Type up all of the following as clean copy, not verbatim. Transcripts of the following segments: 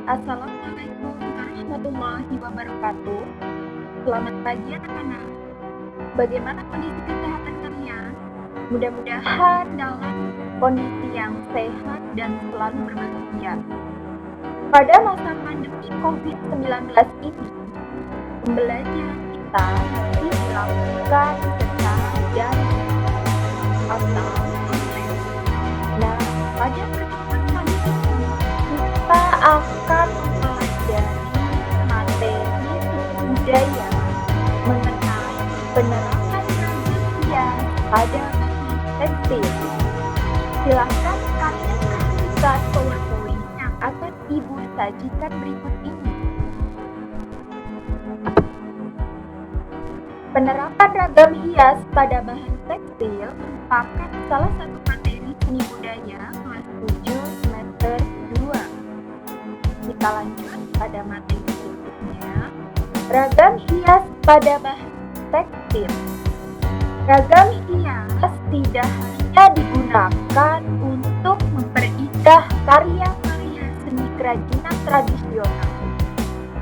Assalamualaikum warahmatullahi wabarakatuh. Selamat pagi anak-anak. Bagaimana kondisi kesehatan kalian? Mudah-mudahan dalam kondisi yang sehat dan selalu berbahagia. Pada masa pandemi COVID-19 ini, pembelajaran kita masih dilakukan secara daring atau online. Nah, pada pertemuan kali ini kita akan mempelajari materi budaya mengenai penerapan ragam hias pada bahan tekstil. Silakan kalian perhatikan PowerPoint yang akan Ibu sajikan berikut ini. Penerapan ragam hias pada bahan tekstil merupakan salah satu materi seni budaya kelas 7 semester 2. Kita lanjut pada materi berikutnya. Ragam hias pada bahan tekstil. Ragam hias tidak hanya digunakan untuk memperindah karya-karya seni kerajinan tradisional,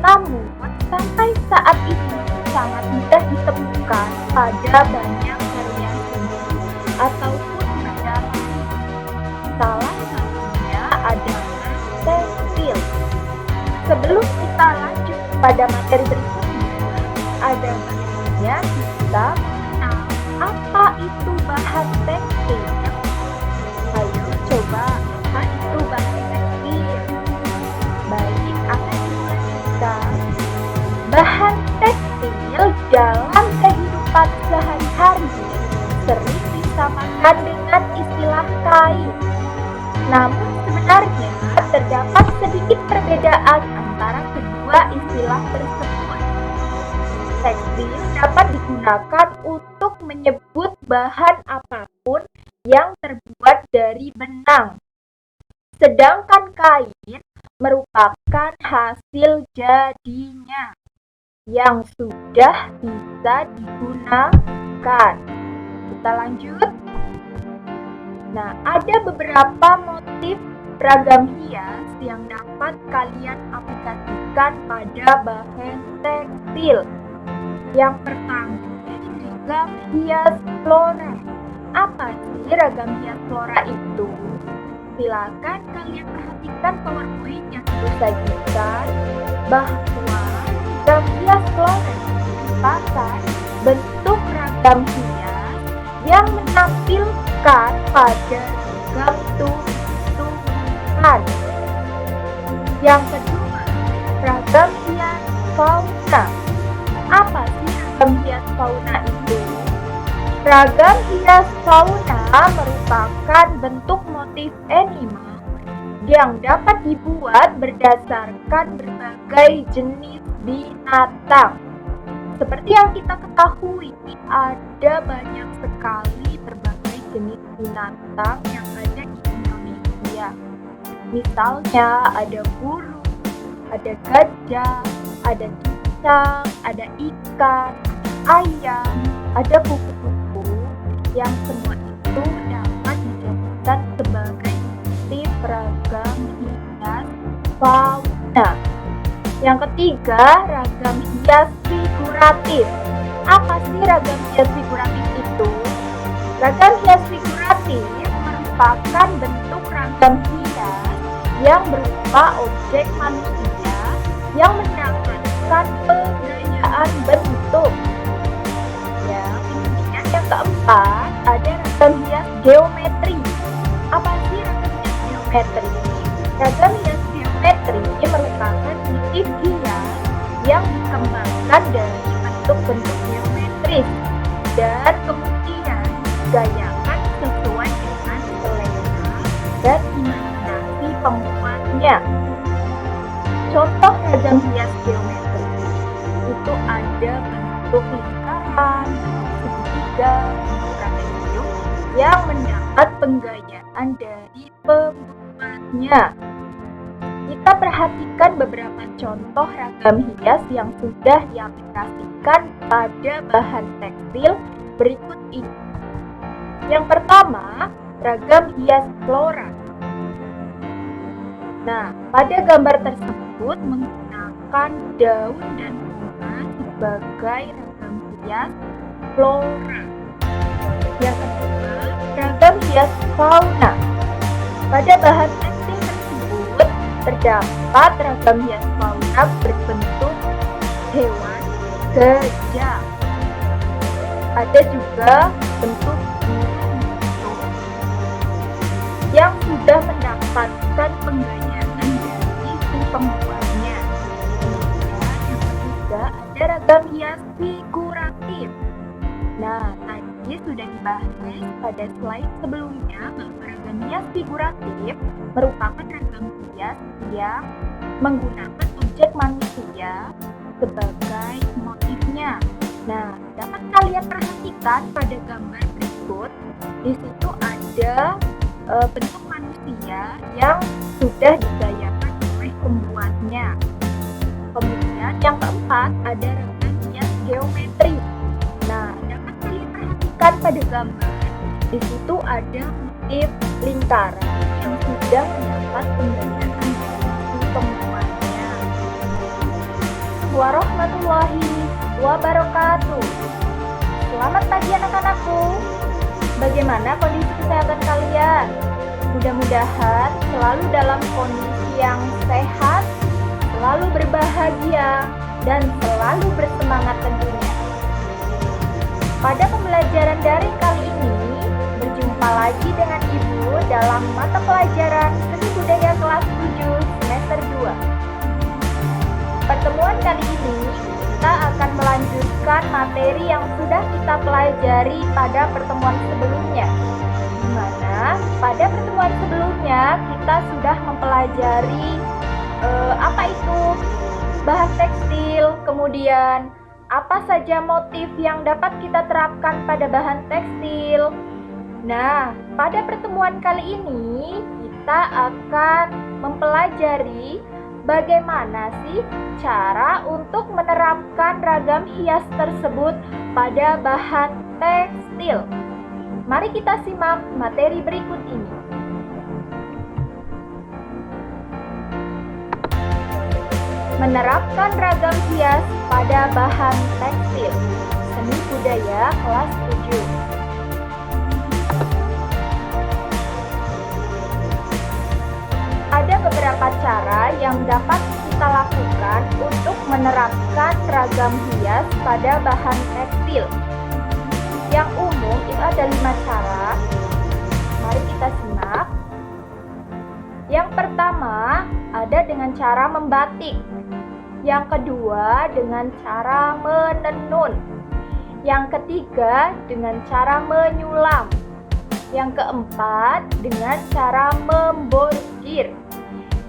namun sampai saat ini sangat mudah ditemukan pada banyak karya seni ataupun benda lain. Salah satunya adalah tekstil. Sebelum kita lanjut pada materi berikutnya, ada baiknya kita mengenal apa itu bahan tekstil. Ayo coba, apa itu bahan tekstil? Baik, akan dijelaskan. Bahan tekstil dalam kehidupan sehari-hari sering disamakan dengan istilah kain. Namun sebenarnya terdapat sedikit perbedaan antara kedua istilah tersebut. Tekstil dapat digunakan untuk menyebut bahan apapun yang terbuat dari benang. Sedangkan kain merupakan hasil jadinya yang sudah bisa digunakan. Kita lanjut. Nah, ada beberapa motif ragam hias yang dapat kalian aplikasikan pada bahan tekstil. Yang pertama, ragam hias flora. Apa sih ragam hias flora itu? Silakan kalian perhatikan PowerPoint yang Ibu sajikan bahwa ragam hias flora merupakan bentuk ragam hias yang menampilkan pada ragam tumbuhan. Yang kedua, ragam hias fauna. Apa sih ragam hias fauna itu? Ragam hias fauna merupakan bentuk motif animal yang dapat dibuat berdasarkan berbagai jenis binatang. Seperti yang kita ketahui, ada banyak sekali berbagai jenis binatang yang ada di Indonesia. Misalnya ada burung, ada gajah, ada cicak, ada ikan, ayam, ada kupu-kupu, yang semua itu dapat dijadikan sebagai motif ragam hias fauna. Yang ketiga, ragam hias figuratif. Apa sih ragam hias figuratif itu? Ragam hias figuratif merupakan bentuk ragam hias yang berupa objek manusia yang mendapatkan pengayaan bentuk. Ya, kemudian yang keempat, ada ragam hias geometri. Apa sih ragam hias geometri? Ragam hias geometri merupakan motif hias yang dikembangkan dari bentuk-bentuk geometris dan kemudian digayakan sesuai dengan selera dan imajinasi pembuatnya. Contoh ragam hias geometri itu ada bentuk lingkaran, segitiga, trapesium yang mendapat penggayaan dari pembuatnya. Kita perhatikan beberapa contoh ragam hias yang sudah diaplikasikan pada bahan tekstil berikut ini. Yang pertama, ragam hias flora. Nah, pada gambar tersebut tersebut menggunakan daun dan bunga sebagai ragam hias flora. Yang kedua, ragam hias fauna. Pada bahan tekstil tersebut terdapat ragam hias fauna berbentuk hewan gajah. Ada juga bentuk burung yang sudah mendapatkan penggayaan dari si pembuatnya. Kemudian yang ketiga ada ragam hias figuratif. Nah, tadi sudah dibahas pada slide sebelumnya bahwa ragam hias figuratif merupakan ragam hias yang menggunakan objek manusia sebagai motifnya. Nah, dapat kalian perhatikan pada gambar berikut. Di situ ada bentuk manusia yang sudah digayakan oleh pembuatnya. Kemudian yang keempat ada ragam hias geometri. Nah, dapat kalian perhatikan pada gambar. Di situ ada motif lingkaran yang sudah mendapat penggayaan dari pembuatnya. Warahmatullahi wabarakatuh. Selamat pagi anak-anakku. Bagaimana kondisi kesehatan kalian? Mudah-mudahan selalu dalam kondisi yang sehat, selalu berbahagia, dan selalu bersemangat tentunya. Pada pembelajaran daring kali ini, berjumpa lagi dengan Ibu dalam mata pelajaran Seni Budaya kelas 7 semester 2. Pertemuan kali ini kita akan melanjutkan materi yang sudah kita pelajari pada pertemuan sebelumnya. Di mana pada pertemuan sebelumnya kita sudah mempelajari apa itu bahan tekstil, kemudian apa saja motif yang dapat kita terapkan pada bahan tekstil. Nah, pada pertemuan kali ini kita akan mempelajari bagaimana sih cara untuk menerapkan ragam hias tersebut pada bahan tekstil. Mari kita simak materi berikut ini. Menerapkan ragam hias pada bahan tekstil. Seni Budaya kelas 7. Ada beberapa cara yang dapat kita lakukan untuk menerapkan ragam hias pada bahan tekstil. Yang umum itu ada 5 cara. Mari kita simak. Yang pertama ada dengan cara membatik. Yang kedua dengan cara menenun. Yang ketiga dengan cara menyulam. Yang keempat dengan cara membordir.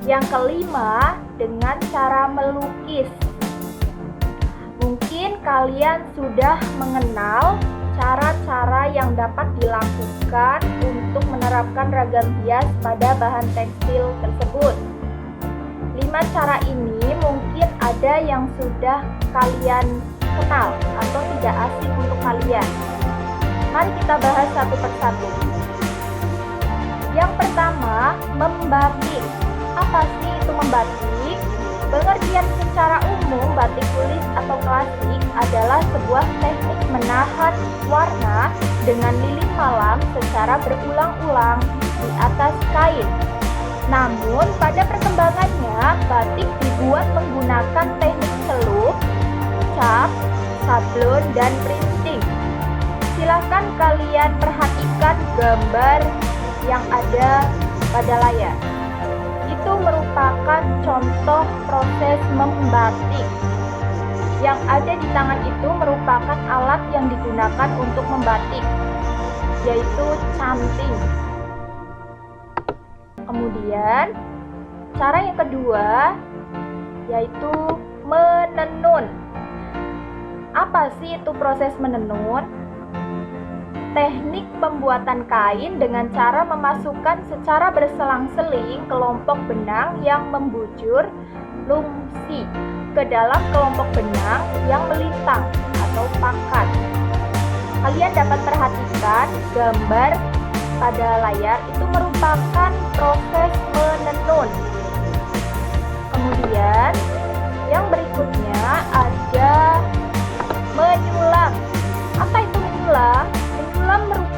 Yang kelima dengan cara melukis. Mungkin kalian sudah mengenal cara-cara yang dapat dilakukan untuk menerapkan ragam hias pada bahan tekstil tersebut. 5 cara ini mungkin ada yang sudah kalian kenal atau tidak asing untuk kalian. Mari kita bahas satu persatu. Yang pertama, membatik. Apa sih itu membatik? Pengertian secara umum, batik tulis atau klasik adalah sebuah teknik menahan warna dengan lilin malam secara berulang-ulang di atas kain. Namun, pada perkembangannya, batik dibuat menggunakan teknik celup, cap, sablon, dan printing. Silakan kalian perhatikan gambar yang ada pada layar. Itu merupakan contoh proses membatik. Yang ada di tangan itu merupakan alat yang digunakan untuk membatik, yaitu canting. Kemudian, cara yang kedua yaitu menenun. Apa sih itu proses menenun? Teknik pembuatan kain dengan cara memasukkan secara berselang-seling kelompok benang yang membujur lumsi ke dalam kelompok benang yang melintang atau pakat. Kalian dapat perhatikan gambar pada layar itu merupakan proses menenun. Kemudian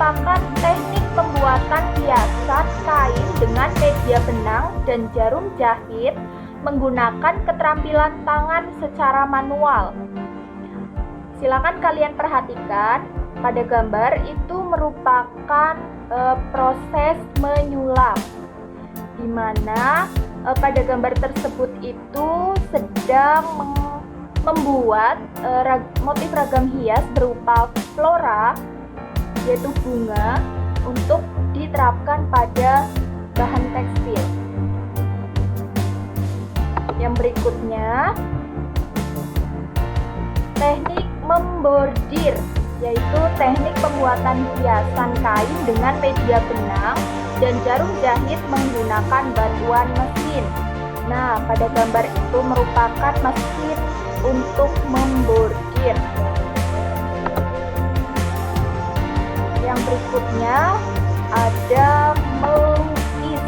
merupakan teknik pembuatan hiasan kain dengan media benang dan jarum jahit menggunakan keterampilan tangan secara manual. Silakan kalian perhatikan, pada gambar itu merupakan proses menyulap, di mana pada gambar tersebut itu sedang membuat motif ragam hias berupa flora, yaitu bunga, untuk diterapkan pada bahan tekstil. Yang berikutnya, teknik membordir, yaitu teknik pembuatan hiasan kain dengan media benang dan jarum jahit menggunakan bantuan mesin. Nah, pada gambar itu merupakan mesin untuk membordir. Yang berikutnya ada melukis.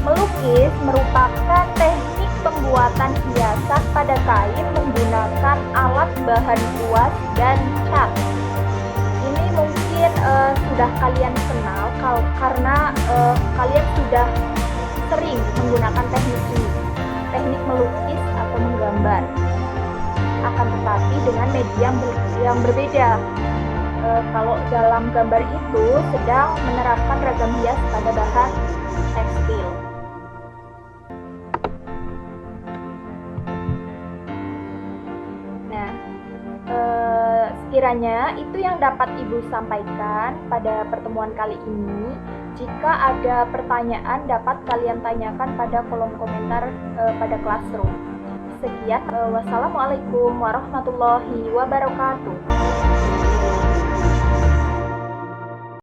Melukis merupakan teknik pembuatan hiasan pada kain menggunakan alat bahan kuas dan cat. Ini mungkin sudah kalian kenal karena kalian sudah sering menggunakan teknik ini, teknik melukis atau menggambar. Akan tetapi dengan media yang berbeda. Kalau dalam gambar itu sedang menerapkan ragam hias pada bahan tekstil. Nah, sekiranya itu yang dapat Ibu sampaikan pada pertemuan kali ini. Jika ada pertanyaan dapat kalian tanyakan pada kolom komentar pada Classroom. Sekian, wassalamualaikum warahmatullahi wabarakatuh.